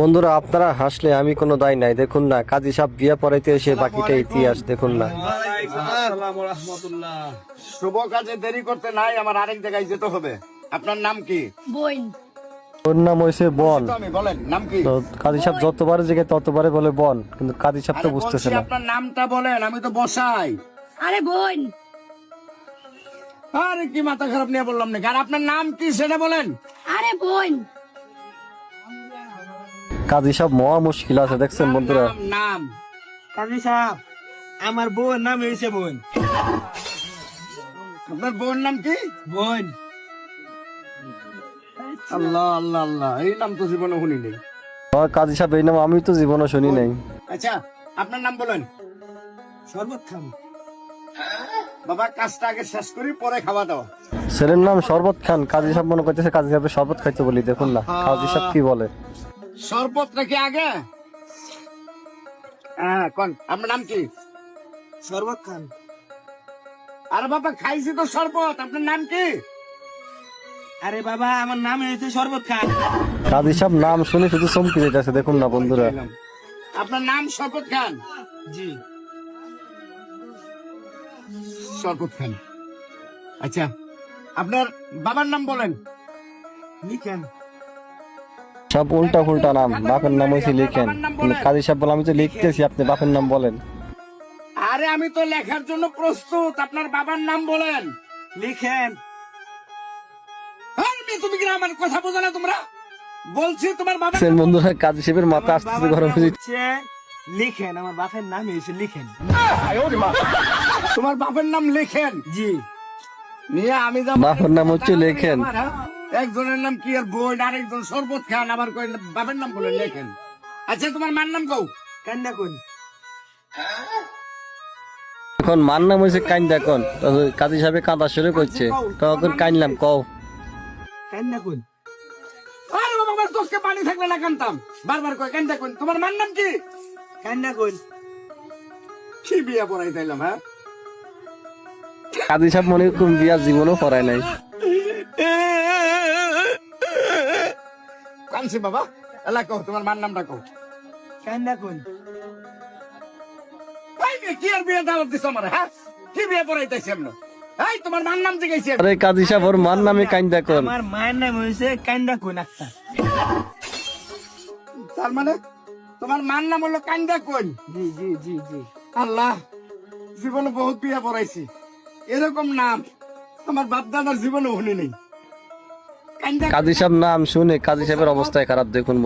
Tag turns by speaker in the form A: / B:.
A: বন্ধুরা, আপনারা হাসলে আমি কোনো দায় নাই। দেখুন না, কাজী সাহেব বিয়ে পড়াইতে এসে বাকিটা ইতিহাস দেখুন না।
B: আসসালামু রাহমাতুল্লাহ। শুভ কাজে দেরি করতে নাই, আমার আরেক জায়গায় যেতে হবে। আপনার নাম কি?
C: বইন।
A: ওর নাম হয়েছে বন।
B: তো আমি বলেন নাম কি?
A: তো কাজী সাহেব যতবারে জিজ্ঞেস ততবারে বলে বন, কিন্তু কাজী সাহেব তো
B: আরে
A: বুঝতেছে
B: বলছি
A: না।
B: আপনার নামটা বলেন, আমি তো বসাই।
C: আরে বইন।
B: আরে কি মাথা খারাপ নিয়ে বললাম নাকি? আর আপনার নাম কি সেটা বলেন।
C: আরে বইন।
A: কাজী সাহেব মহা মুশকিল আছে, দেখছেন বন্ধুরা।
B: নাম নাম
D: কাজী সাহেব, আমার বউর নাম হয়েছে বোন।
B: আপনার বোন নাম কি?
D: বোন।
B: আল্লাহ আল্লাহ আল্লাহ, এই নাম তো জীবনে শুনি নেই।
A: আমার কাজী সাহেব এই নাম আমি তো জীবনে শুনি নাই।
B: আচ্ছা আপনার নাম বলেন।
D: শরবত খান।
B: বাবা কাজটা আগে শেষ করি, পরে খাওয়া দাওয়া।
A: ছেলের নাম শরবত খান, কাজী সাহেব মনে করতেছে কাজী সাহেবের শরবত খাইতে বলি। দেখুন না কাজী সাহেব কি বলে।
B: শরবত নাকি আগে? হ্যাঁ কোন আপনার নাম কি?
D: শরবত খান।
B: আরে বাবা খাইছি তো শরবত, আপনার নাম কি?
D: আরে বাবা, আমার নাম হয়েছে শরবত খান।
A: কাজী সাহেব নাম শুনে শুধু চমকে যেতেছে। দেখুন না বন্ধুরা।
B: আপনার নাম শরবত খান?
D: জি।
B: শরবত খান। আচ্ছা আপনার বাবার নাম বলেন।
D: লিখেন।
A: সব উল্টা ফুল্টা নাম। বাপের নাম হয়েছে লিখেন, কিন্তু কাজী সাহেব বলে আমি তো লিখতেছি, আপনি বাপের নাম বলেন।
B: আরে আমি তো লেখার জন্য প্রস্তুত, আপনার বাবার নাম বলেন।
D: লিখেন।
B: আরে মেয়ে, তুমি কি আমার কথা বোঝো না? তোমরা বলছি তোমার বাবার
A: দেখছেন বন্ধুরা, কাজী সাহেবের মাথা আসতেছে
D: বাবার
A: গরম
D: নাম
A: হয়ে।
D: হচ্ছে লিখেন। আমার বাপের নাম হয়েছে লিখেন।
B: তোমার বাবার নাম লেখেন।
D: জি।
B: নিয়ে আমি
A: বাপের নাম হচ্ছে লেখেন।
B: একজনের নাম কি আর বই, আরেকজন শরবত খান, আবার কই বাবার নাম বলে লেখেন। আচ্ছা তোমার মার নাম কও।
D: কান্না কোন?
A: এখন মার নাম হয়েছে কাইন। দেখুন কাজী সাহেব কাঁদা শুরু করছে, তখন কাইনলাম কও।
D: কান্না কোন?
B: আরে বাবা, আমার চোখে পানি থাকলে না কানতাম। বারবার কই কান্দা কোন। তোমার মার নাম কি?
D: কান্না কোন?
B: কি বিয়া পড়াই তাইলাম? হ্যাঁ
A: কাজী সাহেব মনে হয় বিয়ার জীবনও পড়ায় নাই।
B: কানছি বাবা। এলা কও, তোমার মার নামটা কও।
D: কান্না কোন?
B: ভাই মেয়ে, কি আর বিয়ে দাওয়াত দিছ আমার? হ্যাঁ কি বিয়ে পড়াইতেছি আমরা? এই তোমার মার নাম জিজ্ঞাসি আমি।
A: আরে কাজী সাহেব ওর মার নামে কাইন দেখুন।
D: আমার মায়ের নাম হয়েছে কান্না কোন আক্তার।
B: তার মানে তোমার মার নাম হলো কান্দা কোন?
D: জি জি জি জি।
B: আল্লাহ, জীবনে বহুত বিয়া পড়াইছি, এরকম নাম আমার বাপ দাদার জীবনে শুনি নেই। কান্দা
A: কাজী সাহেব নাম শুনে কাজী সাহেবের অবস্থায় খারাপ। দেখুন।